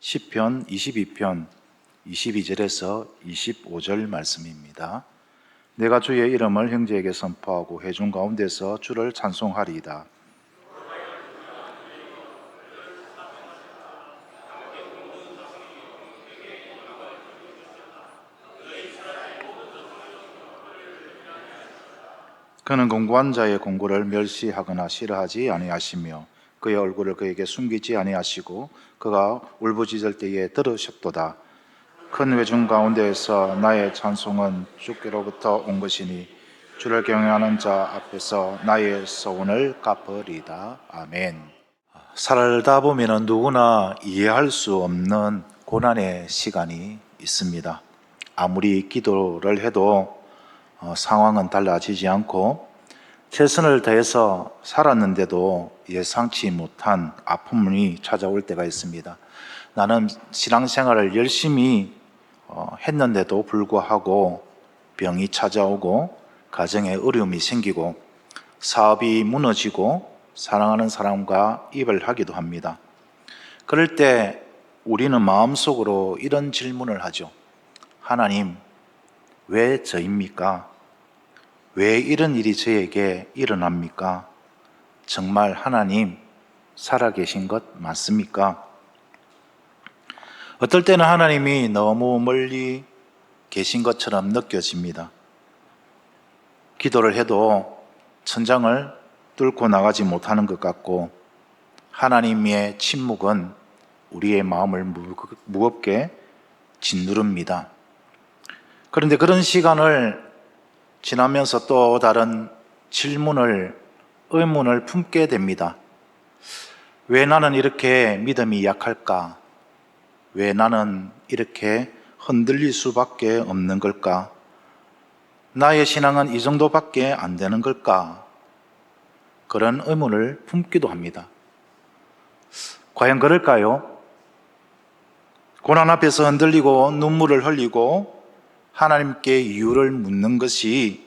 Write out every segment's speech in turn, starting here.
시편 22편 22절에서 25절 말씀입니다. 내가 주의 이름을 형제에게 선포하고 회중 가운데서 주를 찬송하리이다. 그는 공고한 자의 공고를 멸시하거나 싫어하지 아니하시며 그의 얼굴을 그에게 숨기지 아니하시고 그가 울부짖을 때에 들으셨도다. 큰 회중 가운데에서 나의 찬송은 주께로부터 온 것이니 주를 경외하는 자 앞에서 나의 소원을 갚으리이다. 아멘. 살다 보면 누구나 이해할 수 없는 고난의 시간이 있습니다. 아무리 기도를 해도 상황은 달라지지 않고 최선을 다해서 살았는데도 예상치 못한 아픔이 찾아올 때가 있습니다. 나는 신앙생활을 열심히 했는데도 불구하고 병이 찾아오고 가정에 어려움이 생기고 사업이 무너지고 사랑하는 사람과 이별하기도 합니다. 그럴 때 우리는 마음속으로 이런 질문을 하죠. 하나님, 왜 저입니까? 왜 이런 일이 저에게 일어납니까? 정말 하나님 살아계신 것 맞습니까? 어떨 때는 하나님이 너무 멀리 계신 것처럼 느껴집니다. 기도를 해도 천장을 뚫고 나가지 못하는 것 같고 하나님의 침묵은 우리의 마음을 무겁게 짓누릅니다. 그런데 그런 시간을 지나면서 또 다른 의문을 품게 됩니다. 왜 나는 이렇게 믿음이 약할까? 왜 나는 이렇게 흔들릴 수밖에 없는 걸까? 나의 신앙은 이 정도밖에 안 되는 걸까? 그런 의문을 품기도 합니다. 과연 그럴까요? 고난 앞에서 흔들리고 눈물을 흘리고 하나님께 이유를 묻는 것이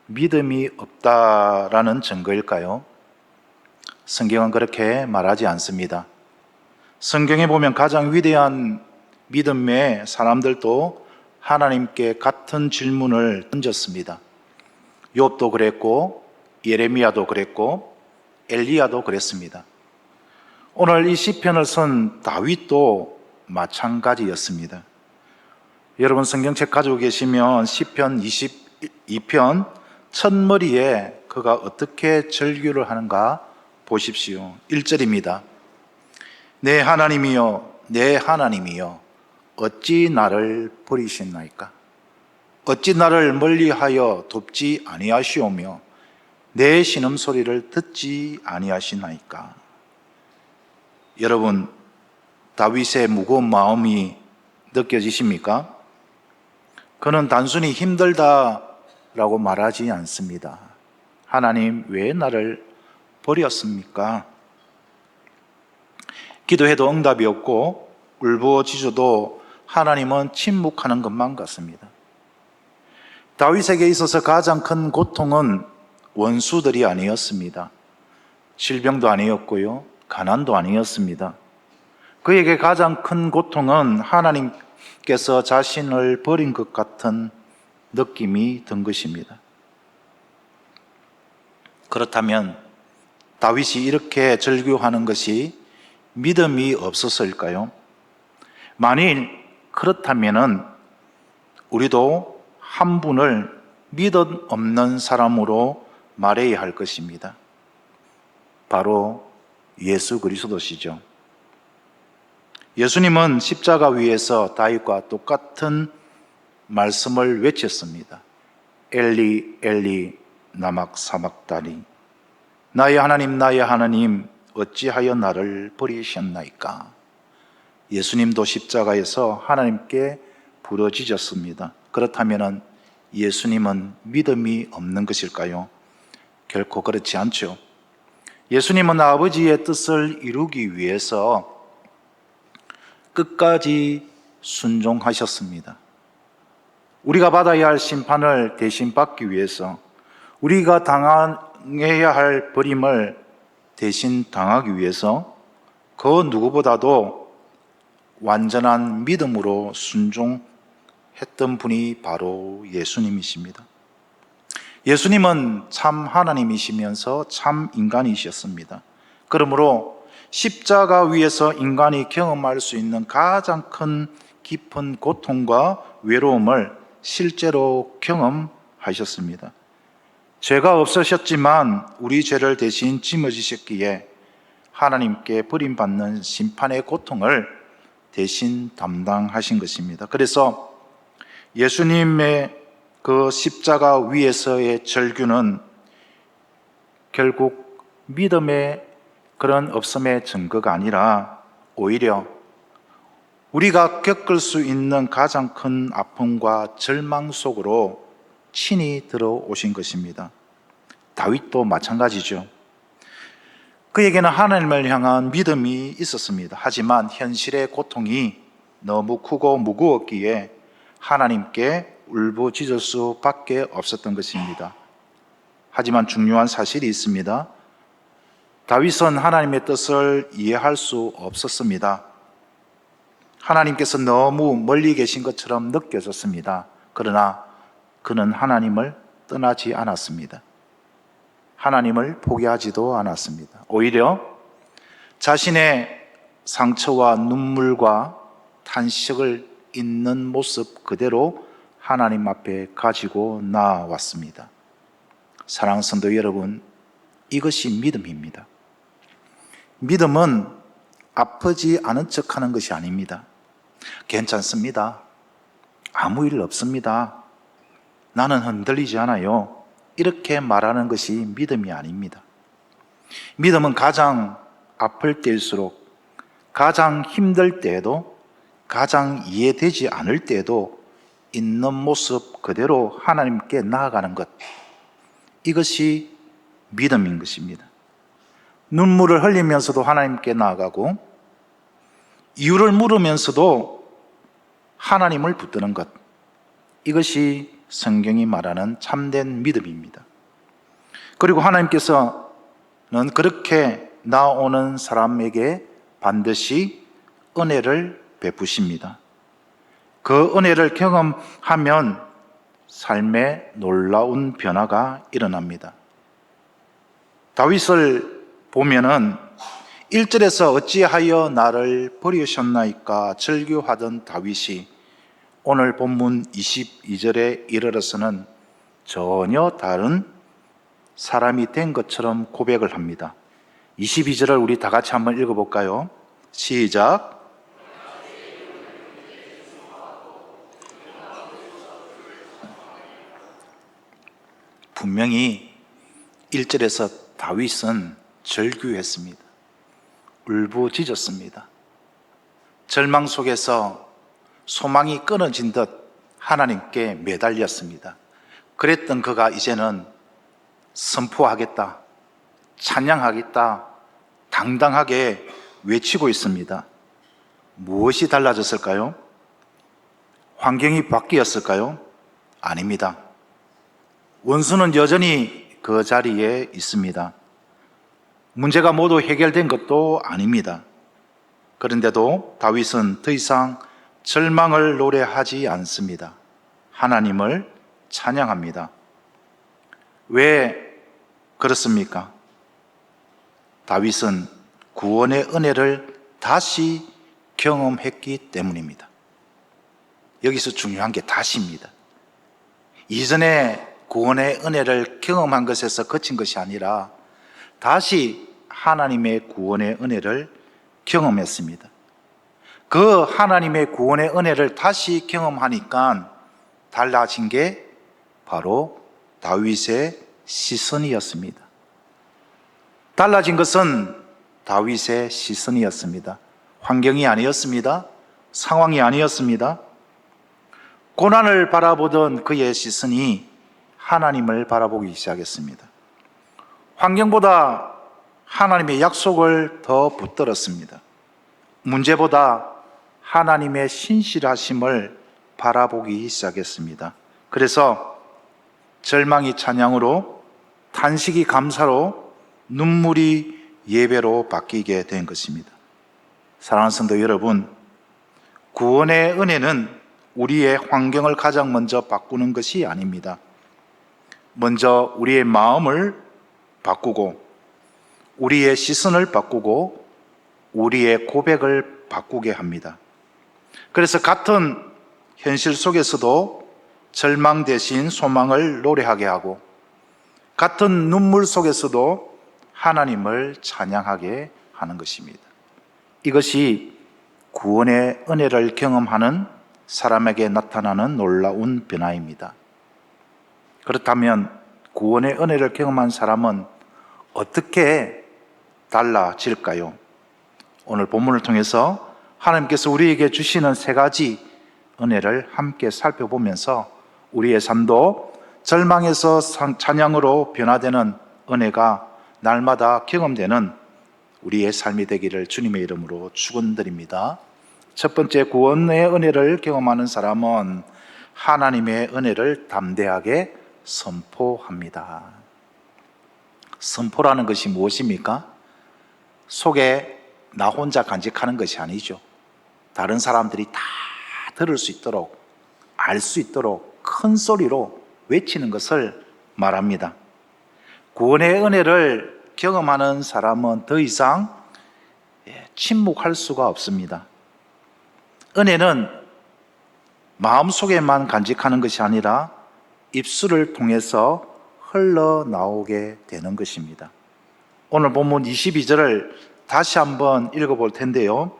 믿음이 없다라는 증거일까요? 성경은 그렇게 말하지 않습니다. 성경에 보면 가장 위대한 믿음의 사람들도 하나님께 같은 질문을 던졌습니다. 욥도 그랬고 예레미야도 그랬고 엘리야도 그랬습니다. 오늘 이 시편을 쓴 다윗도 마찬가지였습니다. 여러분 성경책 가지고 계시면 시편 22편 첫머리에 그가 어떻게 절규를 하는가 보십시오. 1절입니다. 내 하나님이여, 내 하나님이여, 어찌 나를 버리셨나이까? 어찌 나를 멀리하여 돕지 아니하시오며 내 신음소리를 듣지 아니하시나이까? 여러분, 다윗의 무거운 마음이 느껴지십니까? 그는 단순히 힘들다라고 말하지 않습니다. 하나님, 왜 나를 버렸습니까? 기도해도 응답이 없고 울부짖어도 하나님은 침묵하는 것만 같습니다. 다윗에게 있어서 가장 큰 고통은 원수들이 아니었습니다. 질병도 아니었고요, 가난도 아니었습니다. 그에게 가장 큰 고통은 하나님께서 자신을 버린 것 같은 느낌이 든 것입니다. 그렇다면 다윗이 이렇게 절규하는 것이 믿음이 없어서일까요? 만일 그렇다면 우리도 한 분을 믿음 없는 사람으로 말해야 할 것입니다. 바로 예수 그리스도시죠. 예수님은 십자가 위에서 다윗과 똑같은 말씀을 외쳤습니다. 엘리 엘리 나막 사막다니, 나의 하나님 어찌하여 나를 버리셨나이까? 예수님도 십자가에서 하나님께 부르짖었습니다. 그렇다면 예수님은 믿음이 없는 것일까요? 결코 그렇지 않죠. 예수님은 아버지의 뜻을 이루기 위해서 끝까지 순종하셨습니다. 우리가 받아야 할 심판을 대신 받기 위해서, 우리가 당해야 할 버림을 대신 당하기 위해서 그 누구보다도 완전한 믿음으로 순종했던 분이 바로 예수님이십니다. 예수님은 참 하나님이시면서 참 인간이셨습니다. 그러므로 십자가 위에서 인간이 경험할 수 있는 가장 큰 깊은 고통과 외로움을 실제로 경험하셨습니다. 죄가 없으셨지만 우리 죄를 대신 짊어지셨기에 하나님께 버림받는 심판의 고통을 대신 담당하신 것입니다. 그래서 예수님의 그 십자가 위에서의 절규는 결국 믿음의 그런 없음의 증거가 아니라 오히려 우리가 겪을 수 있는 가장 큰 아픔과 절망 속으로 친히 들어오신 것입니다. 다윗도 마찬가지죠. 그에게는 하나님을 향한 믿음이 있었습니다. 하지만 현실의 고통이 너무 크고 무거웠기에 하나님께 울부짖을 수밖에 없었던 것입니다. 하지만 중요한 사실이 있습니다. 다윗은 하나님의 뜻을 이해할 수 없었습니다. 하나님께서 너무 멀리 계신 것처럼 느껴졌습니다. 그러나 그는 하나님을 떠나지 않았습니다. 하나님을 포기하지도 않았습니다. 오히려 자신의 상처와 눈물과 탄식을 있는 모습 그대로 하나님 앞에 가지고 나왔습니다. 사랑하는 성도 여러분, 이것이 믿음입니다. 믿음은 아프지 않은 척하는 것이 아닙니다. 괜찮습니다. 아무 일 없습니다. 나는 흔들리지 않아요. 이렇게 말하는 것이 믿음이 아닙니다. 믿음은 가장 아플 때일수록, 가장 힘들 때에도, 가장 이해되지 않을 때에도 있는 모습 그대로 하나님께 나아가는 것, 이것이 믿음인 것입니다. 눈물을 흘리면서도 하나님께 나아가고 이유를 물으면서도 하나님을 붙드는 것, 이것이 성경이 말하는 참된 믿음입니다. 그리고 하나님께서는 그렇게 나오는 사람에게 반드시 은혜를 베푸십니다. 그 은혜를 경험하면 삶에 놀라운 변화가 일어납니다. 다윗을 보면은 1절에서 어찌하여 나를 버리셨나이까 절규하던 다윗이 오늘 본문 22절에 이르러서는 전혀 다른 사람이 된 것처럼 고백을 합니다. 22절을 우리 다 같이 한번 읽어볼까요? 시작. 분명히 1절에서 다윗은 절규했습니다. 울부짖었습니다. 절망 속에서 소망이 끊어진 듯 하나님께 매달렸습니다. 그랬던 그가 이제는 선포하겠다, 찬양하겠다, 당당하게 외치고 있습니다. 무엇이 달라졌을까요? 환경이 바뀌었을까요? 아닙니다. 원수는 여전히 그 자리에 있습니다. 문제가 모두 해결된 것도 아닙니다. 그런데도 다윗은 더 이상 절망을 노래하지 않습니다. 하나님을 찬양합니다. 왜 그렇습니까? 다윗은 구원의 은혜를 다시 경험했기 때문입니다. 여기서 중요한 게 다시입니다. 이전에 구원의 은혜를 경험한 것에서 그친 것이 아니라 다시 하나님의 구원의 은혜를 경험했습니다. 그 하나님의 구원의 은혜를 다시 경험하니까 달라진 게 바로 다윗의 시선이었습니다. 달라진 것은 다윗의 시선이었습니다. 환경이 아니었습니다. 상황이 아니었습니다. 고난을 바라보던 그의 시선이 하나님을 바라보기 시작했습니다. 환경보다 하나님의 약속을 더 붙들었습니다. 문제보다 하나님의 신실하심을 바라보기 시작했습니다. 그래서 절망이 찬양으로, 탄식이 감사로, 눈물이 예배로 바뀌게 된 것입니다. 사랑하는 성도 여러분, 구원의 은혜는 우리의 환경을 가장 먼저 바꾸는 것이 아닙니다. 먼저 우리의 마음을 바꾸고, 우리의 시선을 바꾸고, 우리의 고백을 바꾸게 합니다. 그래서 같은 현실 속에서도 절망 대신 소망을 노래하게 하고, 같은 눈물 속에서도 하나님을 찬양하게 하는 것입니다. 이것이 구원의 은혜를 경험하는 사람에게 나타나는 놀라운 변화입니다. 그렇다면 구원의 은혜를 경험한 사람은 어떻게 달라질까요? 오늘 본문을 통해서 하나님께서 우리에게 주시는 세 가지 은혜를 함께 살펴보면서 우리의 삶도 절망에서 찬양으로 변화되는 은혜가 날마다 경험되는 우리의 삶이 되기를 주님의 이름으로 축원드립니다. 첫 번째, 구원의 은혜를 경험하는 사람은 하나님의 은혜를 담대하게 선포합니다. 선포라는 것이 무엇입니까? 속에 나 혼자 간직하는 것이 아니죠. 다른 사람들이 다 들을 수 있도록, 알 수 있도록 큰 소리로 외치는 것을 말합니다. 구원의 은혜를 경험하는 사람은 더 이상 침묵할 수가 없습니다. 은혜는 마음속에만 간직하는 것이 아니라 입술을 통해서 흘러나오게 되는 것입니다. 오늘 본문 22절을 다시 한번 읽어볼 텐데요.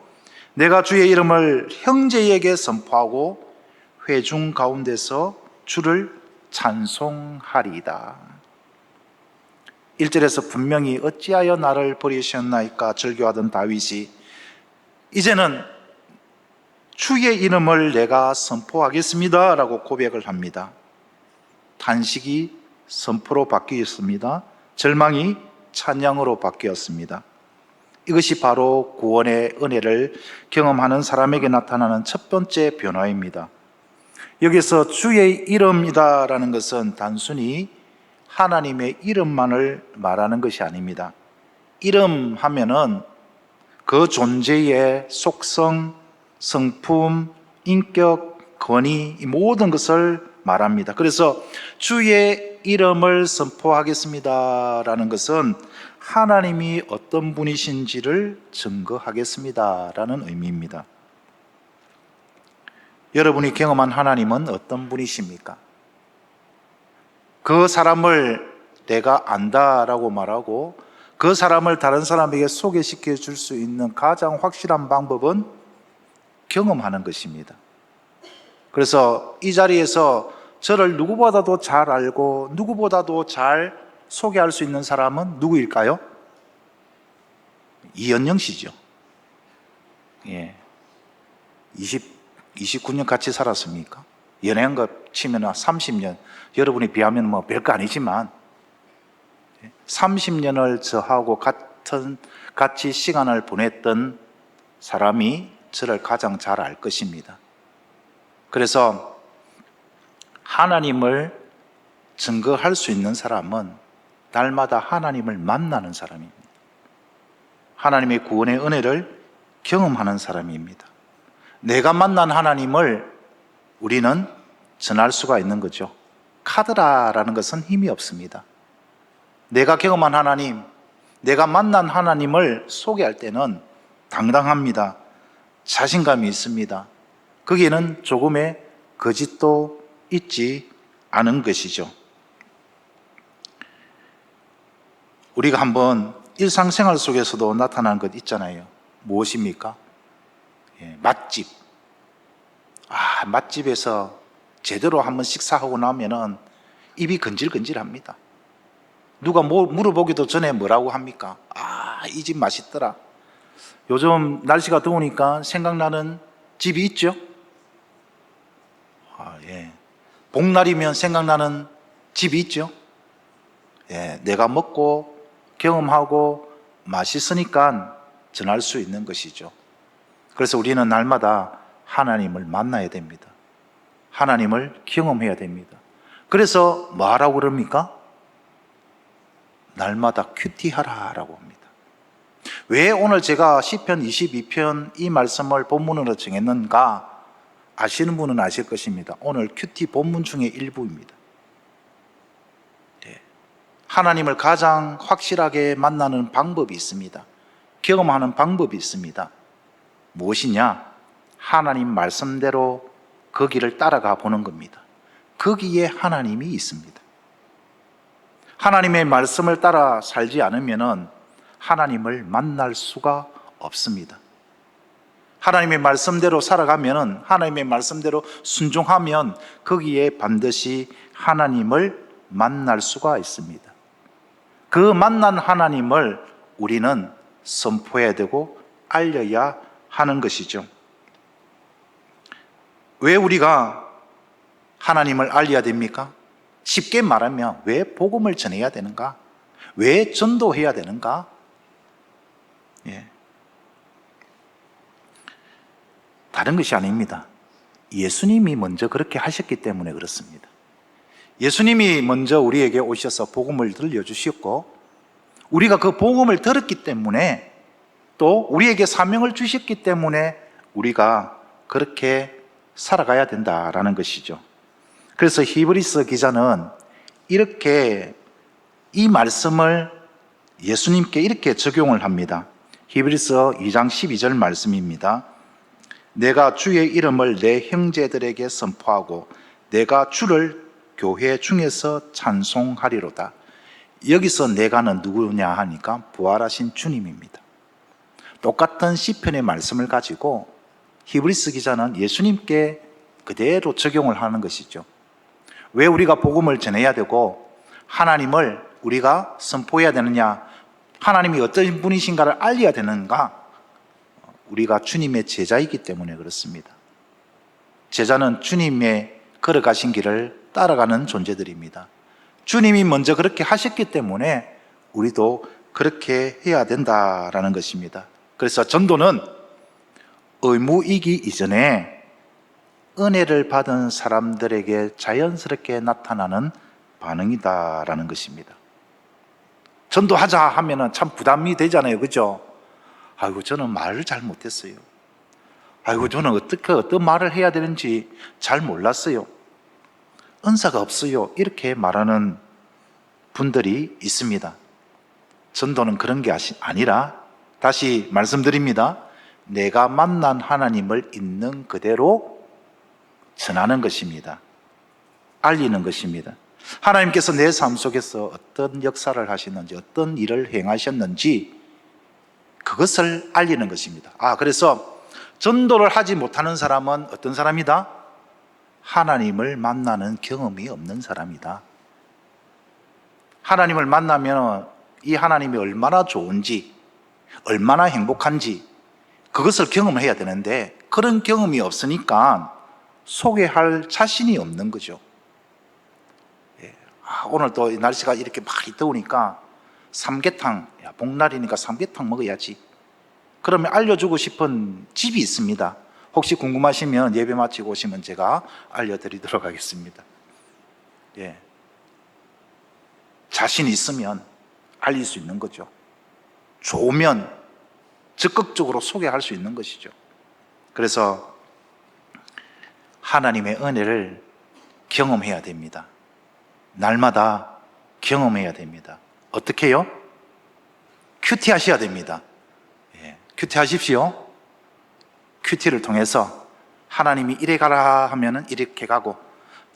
내가 주의 이름을 형제에게 선포하고 회중 가운데서 주를 찬송하리이다. 1절에서 분명히 어찌하여 나를 버리셨나이까 절규하던 다윗이 이제는 주의 이름을 내가 선포하겠습니다 라고 고백을 합니다. 탄식이 선포로 바뀌었습니다. 절망이 찬양으로 바뀌었습니다. 이것이 바로 구원의 은혜를 경험하는 사람에게 나타나는 첫 번째 변화입니다. 여기서 주의 이름이다라는 것은 단순히 하나님의 이름만을 말하는 것이 아닙니다. 이름 하면은 그 존재의 속성, 성품, 인격, 권위, 이 모든 것을 말합니다. 그래서 주의 이름을 선포하겠습니다라는 것은 하나님이 어떤 분이신지를 증거하겠습니다라는 의미입니다. 여러분이 경험한 하나님은 어떤 분이십니까? 그 사람을 내가 안다라고 말하고 그 사람을 다른 사람에게 소개시켜 줄 수 있는 가장 확실한 방법은 경험하는 것입니다. 그래서 이 자리에서 저를 누구보다도 잘 알고 누구보다도 잘 소개할 수 있는 사람은 누구일까요? 이현영 씨죠. 예. 29년 같이 살았습니까? 연애한 것 치면 30년, 여러분이 비하면 뭐 별거 아니지만 30년을 저하고 같이 시간을 보냈던 사람이 저를 가장 잘 알 것입니다. 그래서 하나님을 증거할 수 있는 사람은 날마다 하나님을 만나는 사람입니다. 하나님의 구원의 은혜를 경험하는 사람입니다. 내가 만난 하나님을 우리는 전할 수가 있는 거죠. 카드라라는 것은 힘이 없습니다. 내가 경험한 하나님, 내가 만난 하나님을 소개할 때는 당당합니다. 자신감이 있습니다. 거기에는 조금의 거짓도 있지 않은 것이죠. 우리가 한번 일상생활 속에서도 나타나는 것 있잖아요. 무엇입니까? 맛집. 맛집에서 제대로 한번 식사하고 나면은 입이 건질건질합니다. 누가 뭐 물어보기도 전에 뭐라고 합니까? 이 집 맛있더라. 요즘 날씨가 더우니까 생각나는 집이 있죠? 복날이면 생각나는 집이 있죠? 내가 먹고 경험하고 맛있으니까 전할 수 있는 것이죠. 그래서 우리는 날마다 하나님을 만나야 됩니다. 하나님을 경험해야 됩니다. 그래서 뭐 하라고 그럽니까? 날마다 큐티하라라고 합니다. 왜 오늘 제가 시편 22편 이 말씀을 본문으로 정했는가 아시는 분은 아실 것입니다. 오늘 큐티 본문 중에 일부입니다. 하나님을 가장 확실하게 만나는 방법이 있습니다. 경험하는 방법이 있습니다. 무엇이냐? 하나님 말씀대로 그 길을 따라가 보는 겁니다. 거기에 하나님이 있습니다. 하나님의 말씀을 따라 살지 않으면 하나님을 만날 수가 없습니다. 하나님의 말씀대로 살아가면, 하나님의 말씀대로 순종하면 거기에 반드시 하나님을 만날 수가 있습니다. 그 만난 하나님을 우리는 선포해야 되고 알려야 하는 것이죠. 왜 우리가 하나님을 알려야 됩니까? 쉽게 말하면 왜 복음을 전해야 되는가? 왜 전도해야 되는가? 다른 것이 아닙니다. 예수님이 먼저 그렇게 하셨기 때문에 그렇습니다. 예수님이 먼저 우리에게 오셔서 복음을 들려주셨고, 우리가 그 복음을 들었기 때문에, 또 우리에게 사명을 주셨기 때문에 우리가 그렇게 살아가야 된다라는 것이죠. 그래서 히브리서 기자는 이렇게 이 말씀을 예수님께 이렇게 적용을 합니다. 히브리서 2장 12절 말씀입니다. 내가 주의 이름을 내 형제들에게 선포하고 내가 주를 교회 중에서 찬송하리로다. 여기서 내가는 누구냐 하니까 부활하신 주님입니다. 똑같은 시편의 말씀을 가지고 히브리서 기자는 예수님께 그대로 적용을 하는 것이죠. 왜 우리가 복음을 전해야 되고 하나님을 우리가 선포해야 되느냐, 하나님이 어떤 분이신가를 알려야 되는가? 우리가 주님의 제자이기 때문에 그렇습니다. 제자는 주님의 걸어가신 길을 따라가는 존재들입니다. 주님이 먼저 그렇게 하셨기 때문에 우리도 그렇게 해야 된다라는 것입니다. 그래서 전도는 의무이기 이전에 은혜를 받은 사람들에게 자연스럽게 나타나는 반응이다라는 것입니다. 전도하자 하면은 참 부담이 되잖아요. 그죠? 아이고, 저는 말을 잘 못했어요. 아이고, 저는 어떤 말을 해야 되는지 잘 몰랐어요. 은사가 없어요. 이렇게 말하는 분들이 있습니다. 전도는 그런 게 아니라, 다시 말씀드립니다. 내가 만난 하나님을 있는 그대로 전하는 것입니다. 알리는 것입니다. 하나님께서 내 삶 속에서 어떤 역사를 하시는지, 어떤 일을 행하셨는지 그것을 알리는 것입니다. 그래서 전도를 하지 못하는 사람은 어떤 사람이다? 하나님을 만나는 경험이 없는 사람이다. 하나님을 만나면 이 하나님이 얼마나 좋은지, 얼마나 행복한지 그것을 경험을 해야 되는데 그런 경험이 없으니까 소개할 자신이 없는 거죠. 오늘 또 날씨가 이렇게 많이 더우니까 삼계탕, 복날이니까 삼계탕 먹어야지. 그러면 알려주고 싶은 집이 있습니다. 혹시 궁금하시면 예배 마치고 오시면 제가 알려드리도록 하겠습니다. 자신 있으면 알릴 수 있는 거죠. 좋으면 적극적으로 소개할 수 있는 것이죠. 그래서 하나님의 은혜를 경험해야 됩니다. 날마다 경험해야 됩니다. 어떻게 해요? 큐티 하셔야 됩니다. 큐티 하십시오. 큐티를 통해서 하나님이 이래 가라 하면 이렇게 가고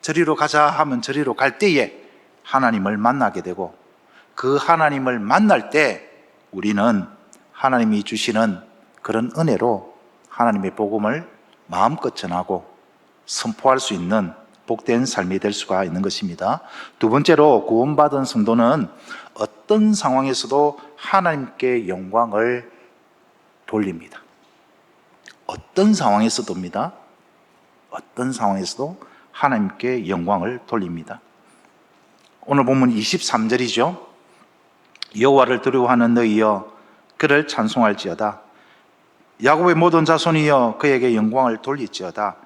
저리로 가자 하면 저리로 갈 때에 하나님을 만나게 되고, 그 하나님을 만날 때 우리는 하나님이 주시는 그런 은혜로 하나님의 복음을 마음껏 전하고 선포할 수 있는 복된 삶이 될 수가 있는 것입니다. 두 번째로, 구원받은 성도는 어떤 상황에서도 하나님께 영광을 돌립니다. 어떤 상황에서도입니다. 어떤 상황에서도 하나님께 영광을 돌립니다. 오늘 본문 23절이죠. 여호와를 두려워하는 너희여 그를 찬송할지어다. 야곱의 모든 자손이여 그에게 영광을 돌릴지어다.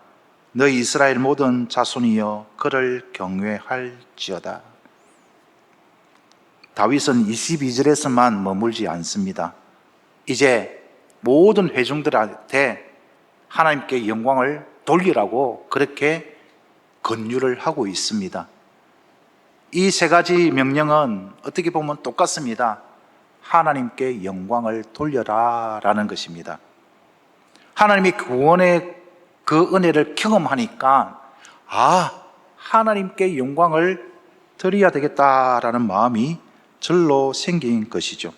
너희 이스라엘 모든 자손이여 그를 경외할지어다. 다윗은 22절에서만 머물지 않습니다. 이제 모든 회중들한테 하나님께 영광을 돌리라고 그렇게 권유를 하고 있습니다. 이 세 가지 명령은 어떻게 보면 똑같습니다. 하나님께 영광을 돌려라 라는 것입니다. 하나님이 구원의 그 은혜를 경험하니까 하나님께 영광을 드려야 되겠다라는 마음이 절로 생긴 것이죠.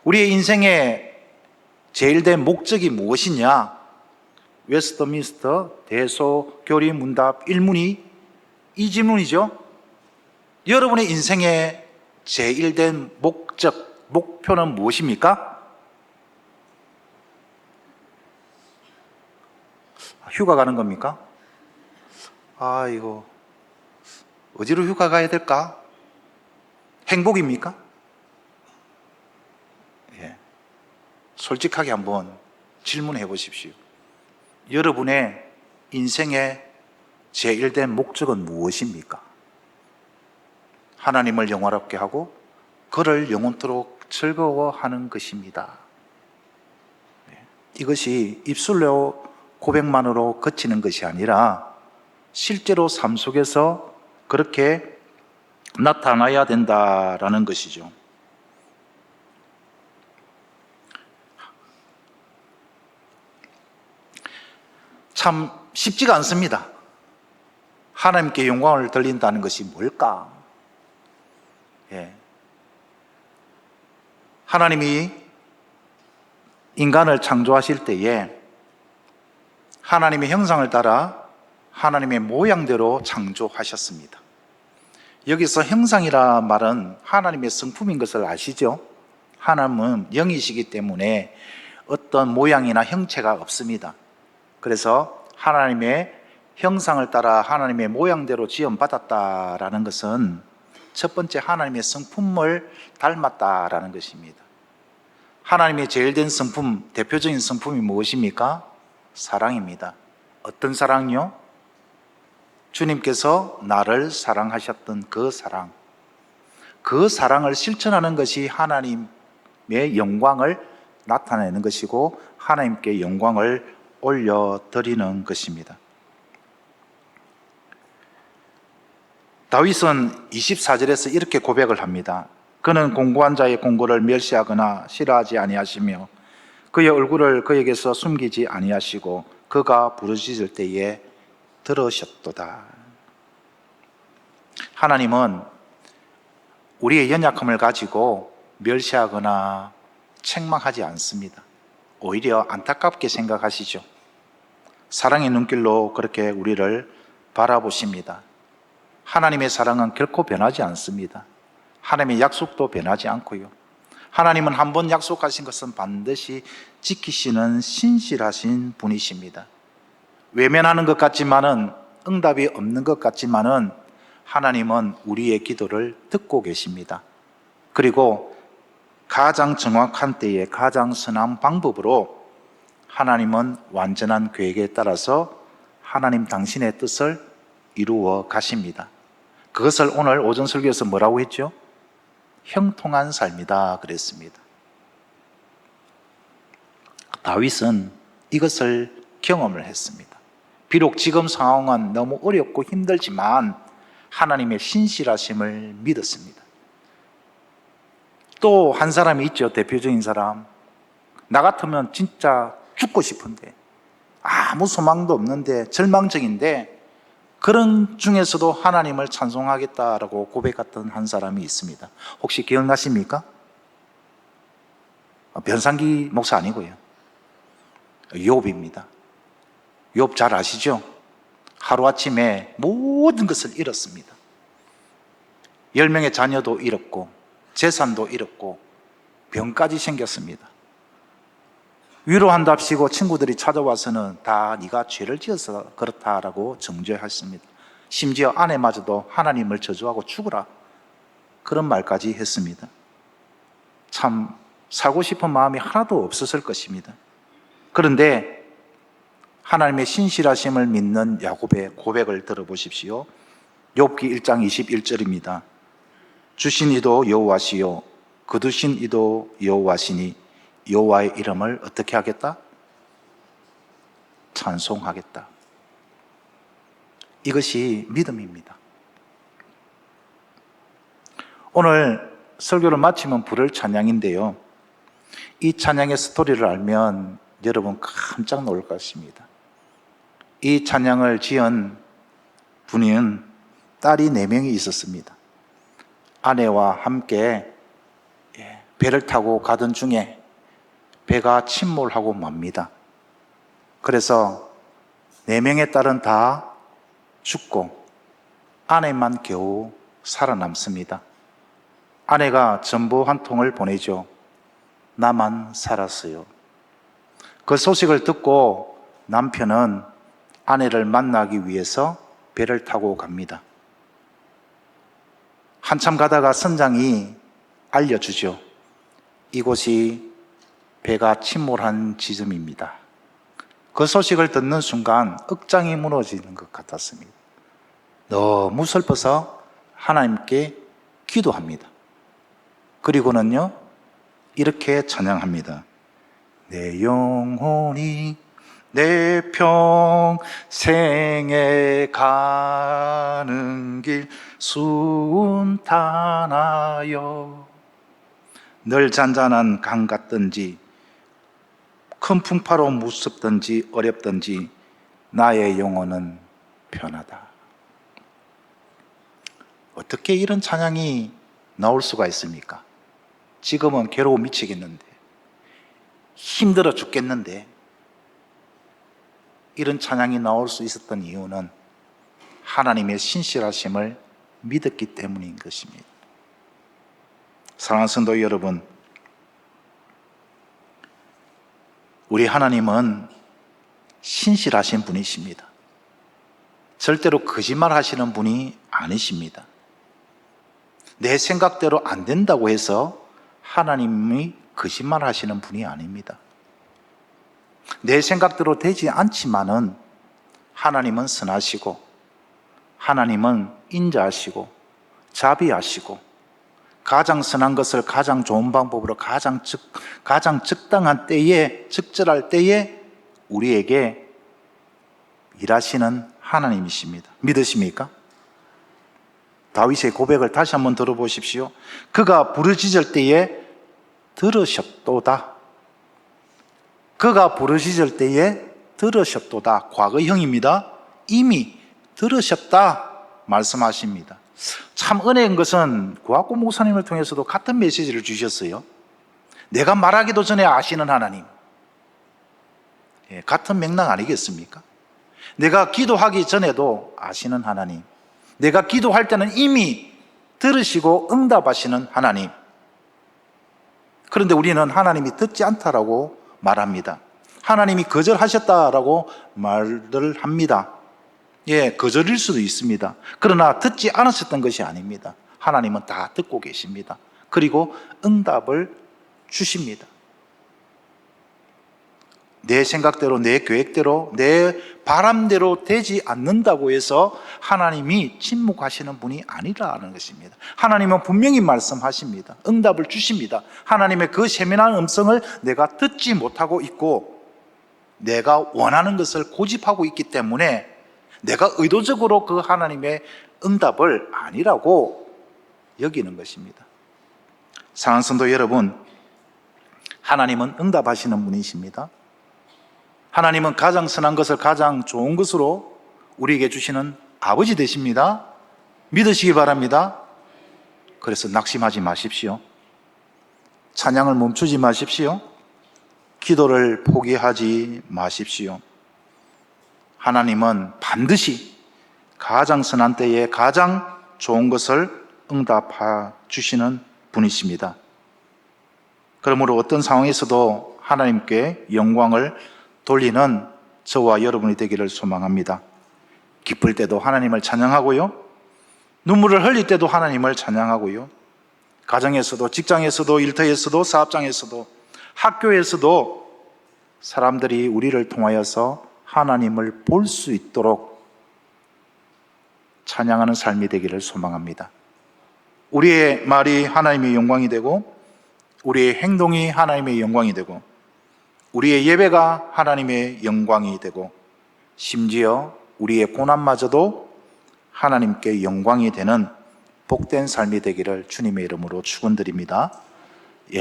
우리의 인생의 제일된 목적이 무엇이냐? 웨스트민스터 대소교리 문답 1문이 이 질문이죠. 여러분의 인생의 제일된 목적, 목표는 무엇입니까? 휴가 가는 겁니까? 이거 어디로 휴가 가야 될까? 행복입니까? 예. 솔직하게 한번 질문해 보십시오. 여러분의 인생의 제일된 목적은 무엇입니까? 하나님을 영화롭게 하고 그를 영원토록 즐거워하는 것입니다. 이것이 입술로 고백만으로 그치는 것이 아니라 실제로 삶 속에서 그렇게 나타나야 된다라는 것이죠. 참 쉽지가 않습니다. 하나님께 영광을 돌린다는 것이 뭘까? 하나님이 인간을 창조하실 때에 하나님의 형상을 따라 하나님의 모양대로 창조하셨습니다. 여기서 형상이라 말은 하나님의 성품인 것을 아시죠? 하나님은 영이시기 때문에 어떤 모양이나 형체가 없습니다. 그래서 하나님의 형상을 따라 하나님의 모양대로 지음받았다라는 것은 첫 번째 하나님의 성품을 닮았다라는 것입니다. 하나님의 제일된 성품, 대표적인 성품이 무엇입니까? 사랑입니다. 어떤 사랑요? 주님께서 나를 사랑하셨던 그 사랑. 그 사랑을 실천하는 것이 하나님의 영광을 나타내는 것이고 하나님께 영광을 올려드리는 것입니다. 다윗은 24절에서 이렇게 고백을 합니다. 그는 공고한 자의 공고를 멸시하거나 싫어하지 아니하시며 그의 얼굴을 그에게서 숨기지 아니하시고 그가 부르짖을 때에 들으셨도다. 하나님은 우리의 연약함을 가지고 멸시하거나 책망하지 않습니다. 오히려 안타깝게 생각하시죠. 사랑의 눈길로 그렇게 우리를 바라보십니다. 하나님의 사랑은 결코 변하지 않습니다. 하나님의 약속도 변하지 않고요. 하나님은 한 번 약속하신 것은 반드시 지키시는 신실하신 분이십니다. 외면하는 것 같지만은, 응답이 없는 것 같지만은 하나님은 우리의 기도를 듣고 계십니다. 그리고 가장 정확한 때에 가장 선한 방법으로 하나님은 완전한 계획에 따라서 하나님 당신의 뜻을 이루어 가십니다. 그것을 오늘 오전 설교에서 뭐라고 했죠? 형통한 삶이다 그랬습니다. 다윗은 이것을 경험을 했습니다. 비록 지금 상황은 너무 어렵고 힘들지만 하나님의 신실하심을 믿었습니다. 또 한 사람이 있죠. 대표적인 사람. 나 같으면 진짜 죽고 싶은데 아무 소망도 없는데 절망적인데 그런 중에서도 하나님을 찬송하겠다라고 고백했던 한 사람이 있습니다. 혹시 기억나십니까? 변상기 목사 아니고요. 욥입니다. 욥 잘 아시죠? 하루아침에 모든 것을 잃었습니다. 10명의 자녀도 잃었고 재산도 잃었고 병까지 생겼습니다. 위로한답시고 친구들이 찾아와서는 다 네가 죄를 지어서 그렇다라고 정죄했습니다. 심지어 아내마저도 하나님을 저주하고 죽으라 그런 말까지 했습니다. 참 살고 싶은 마음이 하나도 없었을 것입니다. 그런데 하나님의 신실하심을 믿는 야곱의 고백을 들어보십시오. 욥기 1장 21절입니다. 주신 이도 여호와시요 거두신 이도 여호와시니 여호와의 이름을 어떻게 하겠다? 찬송하겠다. 이것이 믿음입니다. 오늘 설교를 마치면 부를 찬양인데요, 이 찬양의 스토리를 알면 여러분 깜짝 놀랄 것입니다. 이 찬양을 지은 분은 딸이 4명이 있었습니다. 아내와 함께 배를 타고 가던 중에 배가 침몰하고 맙니다. 그래서 4명의 딸은 다 죽고 아내만 겨우 살아남습니다. 아내가 전보 한 통을 보내죠. 나만 살았어요. 그 소식을 듣고 남편은 아내를 만나기 위해서 배를 타고 갑니다. 한참 가다가 선장이 알려주죠. 이곳이 배가 침몰한 지점입니다. 그 소식을 듣는 순간 억장이 무너지는 것 같았습니다. 너무 슬퍼서 하나님께 기도합니다. 그리고는요, 이렇게 찬양합니다. 내 영혼이 내 평생에 가는 길 순탄하여 늘 잔잔한 강 같든지 큰 풍파로 무섭든지 어렵든지 나의 영혼은 편하다. 어떻게 이런 찬양이 나올 수가 있습니까? 지금은 괴로워 미치겠는데, 힘들어 죽겠는데, 이런 찬양이 나올 수 있었던 이유는 하나님의 신실하심을 믿었기 때문인 것입니다. 사랑하는 성도 여러분, 우리 하나님은 신실하신 분이십니다. 절대로 거짓말 하시는 분이 아니십니다. 내 생각대로 안 된다고 해서 하나님이 거짓말 하시는 분이 아닙니다. 내 생각대로 되지 않지만은 하나님은 선하시고, 하나님은 인자하시고 자비하시고, 가장 선한 것을 가장 좋은 방법으로 가장 적당한 때에, 적절할 때에 우리에게 일하시는 하나님이십니다. 믿으십니까? 다윗의 고백을 다시 한번 들어보십시오. 그가 부르짖을 때에 들으셨도다. 그가 부르짖을 때에 들으셨도다. 과거형입니다. 이미 들으셨다 말씀하십니다. 참 은혜인 것은 구학구 목사님을 통해서도 같은 메시지를 주셨어요. 내가 말하기도 전에 아시는 하나님. 같은 맥락 아니겠습니까? 내가 기도하기 전에도 아시는 하나님, 내가 기도할 때는 이미 들으시고 응답하시는 하나님. 그런데 우리는 하나님이 듣지 않다라고 말합니다. 하나님이 거절하셨다라고 말을 합니다. 거절일 수도 있습니다. 그러나 듣지 않으셨던 것이 아닙니다. 하나님은 다 듣고 계십니다. 그리고 응답을 주십니다. 내 생각대로, 내 계획대로, 내 바람대로 되지 않는다고 해서 하나님이 침묵하시는 분이 아니라는 것입니다. 하나님은 분명히 말씀하십니다. 응답을 주십니다. 하나님의 그 세밀한 음성을 내가 듣지 못하고 있고, 내가 원하는 것을 고집하고 있기 때문에 내가 의도적으로 그 하나님의 응답을 아니라고 여기는 것입니다. 사랑하는 성도 여러분, 하나님은 응답하시는 분이십니다. 하나님은 가장 선한 것을 가장 좋은 것으로 우리에게 주시는 아버지 되십니다. 믿으시기 바랍니다. 그래서 낙심하지 마십시오. 찬양을 멈추지 마십시오. 기도를 포기하지 마십시오. 하나님은 반드시 가장 선한 때에 가장 좋은 것을 응답해 주시는 분이십니다. 그러므로 어떤 상황에서도 하나님께 영광을 돌리는 저와 여러분이 되기를 소망합니다. 기쁠 때도 하나님을 찬양하고요, 눈물을 흘릴 때도 하나님을 찬양하고요, 가정에서도, 직장에서도, 일터에서도, 사업장에서도, 학교에서도 사람들이 우리를 통하여서 하나님을 볼 수 있도록 찬양하는 삶이 되기를 소망합니다. 우리의 말이 하나님의 영광이 되고 우리의 행동이 하나님의 영광이 되고 우리의 예배가 하나님의 영광이 되고 심지어 우리의 고난마저도 하나님께 영광이 되는 복된 삶이 되기를 주님의 이름으로 축원드립니다.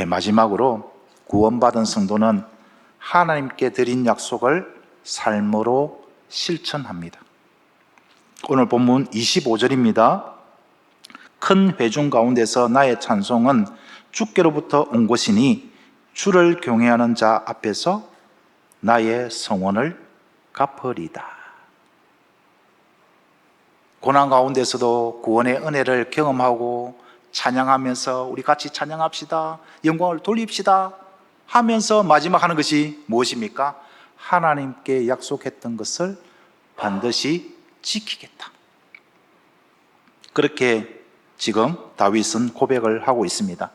마지막으로 구원받은 성도는 하나님께 드린 약속을 삶으로 실천합니다. 오늘 본문 25절입니다. 큰 회중 가운데서 나의 찬송은 주께로부터 온 것이니 주를 경외하는 자 앞에서 나의 성원을 갚으리다. 고난 가운데서도 구원의 은혜를 경험하고 찬양하면서 우리 같이 찬양합시다, 영광을 돌립시다 하면서 마지막 하는 것이 무엇입니까? 하나님께 약속했던 것을 반드시 지키겠다. 그렇게 지금 다윗은 고백을 하고 있습니다.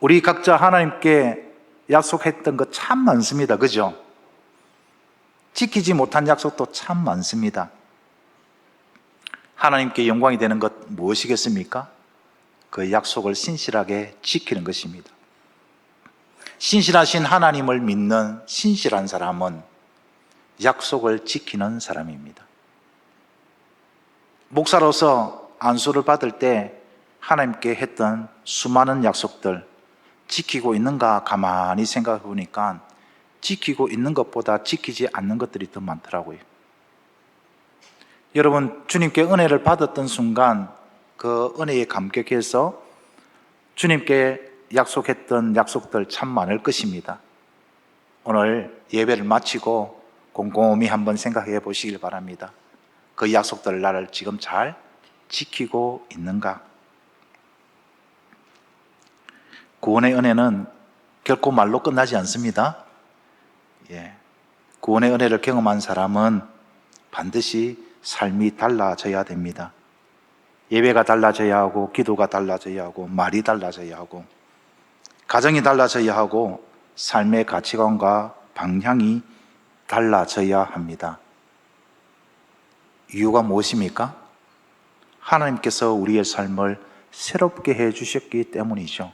우리 각자 하나님께 약속했던 것 참 많습니다. 그죠? 지키지 못한 약속도 참 많습니다. 하나님께 영광이 되는 것 무엇이겠습니까? 그 약속을 신실하게 지키는 것입니다. 신실하신 하나님을 믿는 신실한 사람은 약속을 지키는 사람입니다. 목사로서 안수를 받을 때 하나님께 했던 수많은 약속들 지키고 있는가 가만히 생각해 보니까 지키고 있는 것보다 지키지 않는 것들이 더 많더라고요. 여러분, 주님께 은혜를 받았던 순간 그 은혜에 감격해서 주님께 약속했던 약속들 참 많을 것입니다. 오늘 예배를 마치고 곰곰이 한번 생각해 보시길 바랍니다. 그 약속들 나를 지금 잘 지키고 있는가? 구원의 은혜는 결코 말로 끝나지 않습니다. 구원의 은혜를 경험한 사람은 반드시 삶이 달라져야 됩니다. 예배가 달라져야 하고 기도가 달라져야 하고 말이 달라져야 하고 가정이 달라져야 하고 삶의 가치관과 방향이 달라져야 합니다. 이유가 무엇입니까? 하나님께서 우리의 삶을 새롭게 해주셨기 때문이죠.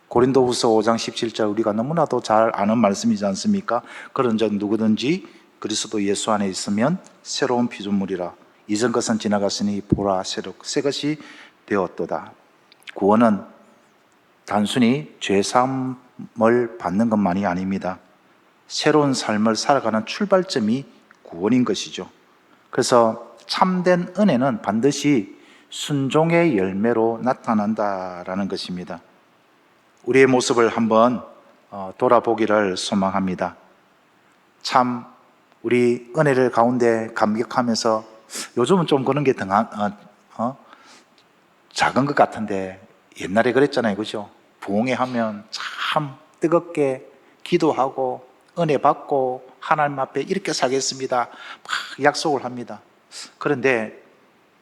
고린도후서 5장 17절 우리가 너무나도 잘 아는 말씀이지 않습니까? 그런 적 누구든지 그리스도 예수 안에 있으면 새로운 피조물이라 이전 것은 지나갔으니 보라 새 것이 되었도다. 구원은 단순히 죄사함을 받는 것만이 아닙니다. 새로운 삶을 살아가는 출발점이 구원인 것이죠. 그래서 참된 은혜는 반드시 순종의 열매로 나타난다라는 것입니다. 우리의 모습을 한번 돌아보기를 소망합니다. 참 우리 은혜를 가운데 감격하면서 요즘은 좀 그런 게 작은 것 같은데 옛날에 그랬잖아요. 그죠? 부흥회 하면 참 뜨겁게 기도하고 은혜 받고 하나님 앞에 이렇게 살겠습니다 막 약속을 합니다. 그런데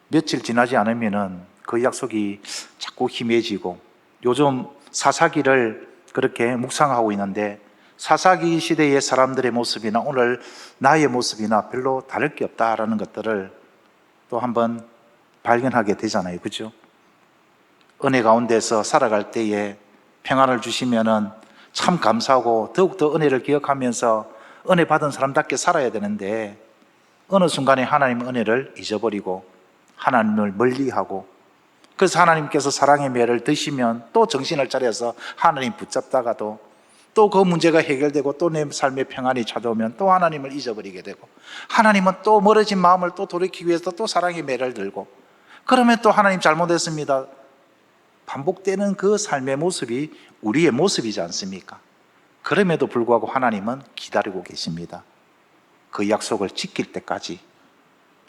며칠 지나지 않으면은 그 약속이 자꾸 희미해지고 요즘 사사기를 그렇게 묵상하고 있는데 사사기 시대의 사람들의 모습이나 오늘 나의 모습이나 별로 다를 게 없다라는 것들을 또 한번 발견하게 되잖아요. 그죠? 은혜 가운데서 살아갈 때에 평안을 주시면은 참 감사하고 더욱더 은혜를 기억하면서 은혜 받은 사람답게 살아야 되는데 어느 순간에 하나님의 은혜를 잊어버리고 하나님을 멀리하고 그래서 하나님께서 사랑의 매를 드시면 또 정신을 차려서 하나님 붙잡다가도 또 그 문제가 해결되고 또 내 삶의 평안이 찾아오면 또 하나님을 잊어버리게 되고 하나님은 또 멀어진 마음을 또 돌이키기 위해서 또 사랑의 매를 들고 그러면 또 하나님 잘못했습니다. 반복되는 그 삶의 모습이 우리의 모습이지 않습니까? 그럼에도 불구하고 하나님은 기다리고 계십니다. 그 약속을 지킬 때까지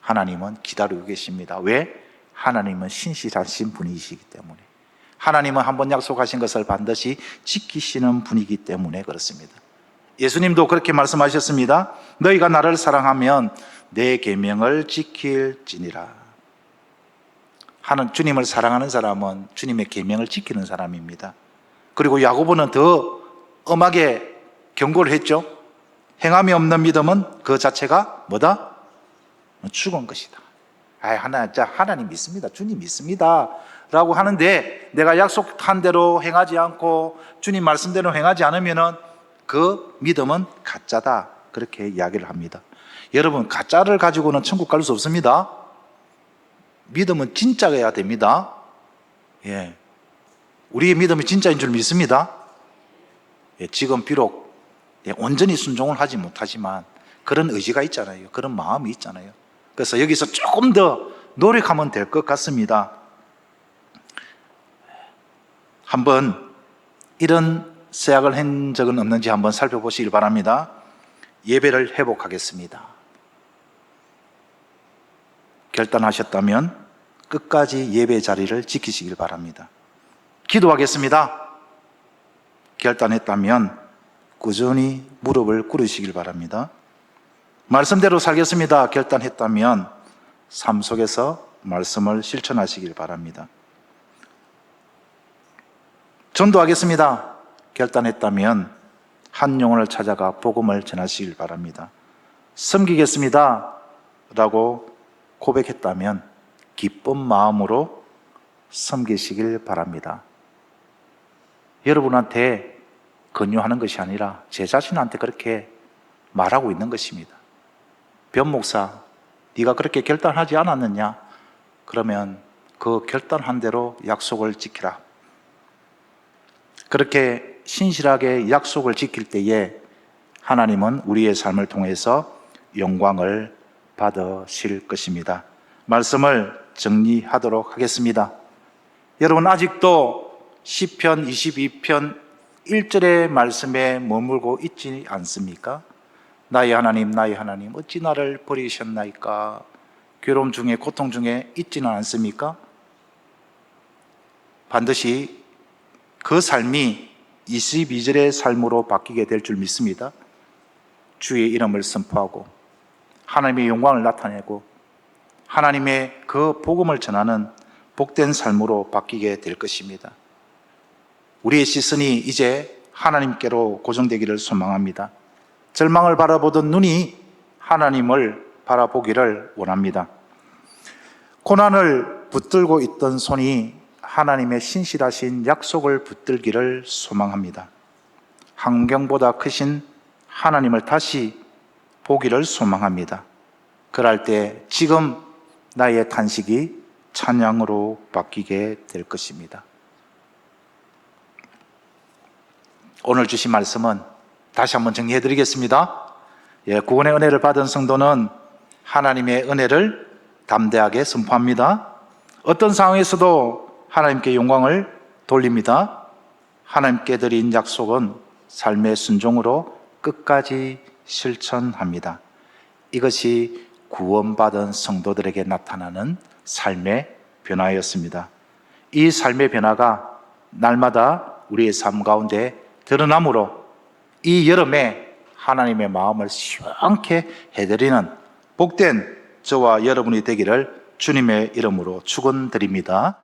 하나님은 기다리고 계십니다. 왜? 하나님은 신실하신 분이시기 때문에 하나님은 한번 약속하신 것을 반드시 지키시는 분이기 때문에 그렇습니다. 예수님도 그렇게 말씀하셨습니다. 너희가 나를 사랑하면 내 계명을 지킬지니라. 주님을 사랑하는 사람은 주님의 계명을 지키는 사람입니다. 그리고 야고보는 더 엄하게 경고를 했죠. 행함이 없는 믿음은 그 자체가 뭐다? 죽은 것이다. 하나님 믿습니다. 주님 믿습니다 라고 하는데 내가 약속한 대로 행하지 않고 주님 말씀대로 행하지 않으면은 그 믿음은 가짜다. 그렇게 이야기를 합니다. 여러분, 가짜를 가지고는 천국 갈 수 없습니다. 믿음은 진짜여야 됩니다. 예. 우리의 믿음이 진짜인 줄 믿습니다. 예, 지금 비록 온전히 순종을 하지 못하지만 그런 의지가 있잖아요. 그런 마음이 있잖아요. 그래서 여기서 조금 더 노력하면 될 것 같습니다. 한번 이런 세약을 한 적은 없는지 한번 살펴보시길 바랍니다. 예배를 회복하겠습니다. 결단하셨다면 끝까지 예배 자리를 지키시길 바랍니다. 기도하겠습니다. 결단했다면 꾸준히 무릎을 꿇으시길 바랍니다. 말씀대로 살겠습니다. 결단했다면 삶 속에서 말씀을 실천하시길 바랍니다. 전도하겠습니다. 결단했다면 한 영혼을 찾아가 복음을 전하시길 바랍니다. 섬기겠습니다 라고 고백했다면 기쁜 마음으로 섬기시길 바랍니다. 여러분한테 권유하는 것이 아니라 제 자신한테 그렇게 말하고 있는 것입니다. 변 목사, 네가 그렇게 결단하지 않았느냐? 그러면 그 결단한 대로 약속을 지키라. 그렇게 신실하게 약속을 지킬 때에 하나님은 우리의 삶을 통해서 영광을 받으실 것입니다. 말씀을 정리하도록 하겠습니다. 여러분, 아직도 시편 22편 1절의 말씀에 머물고 있지 않습니까? 나의 하나님, 나의 하나님, 어찌 나를 버리셨나이까? 괴로움 중에, 고통 중에 있지는 않습니까? 반드시 그 삶이 22절의 삶으로 바뀌게 될 줄 믿습니다. 주의 이름을 선포하고 하나님의 영광을 나타내고 하나님의 그 복음을 전하는 복된 삶으로 바뀌게 될 것입니다. 우리의 시선이 이제 하나님께로 고정되기를 소망합니다. 절망을 바라보던 눈이 하나님을 바라보기를 원합니다. 고난을 붙들고 있던 손이 하나님의 신실하신 약속을 붙들기를 소망합니다. 환경보다 크신 하나님을 다시 보기를 소망합니다. 그럴 때 지금 나의 탄식이 찬양으로 바뀌게 될 것입니다. 오늘 주신 말씀은 다시 한번 정리해 드리겠습니다. 구원의 은혜를 받은 성도는 하나님의 은혜를 담대하게 선포합니다. 어떤 상황에서도 하나님께 영광을 돌립니다. 하나님께 드린 약속은 삶의 순종으로 끝까지 실천합니다. 이것이 구원받은 성도들에게 나타나는 삶의 변화였습니다. 이 삶의 변화가 날마다 우리의 삶 가운데 드러나므로 이 여름에 하나님의 마음을 시원케 해드리는 복된 저와 여러분이 되기를 주님의 이름으로 축원드립니다.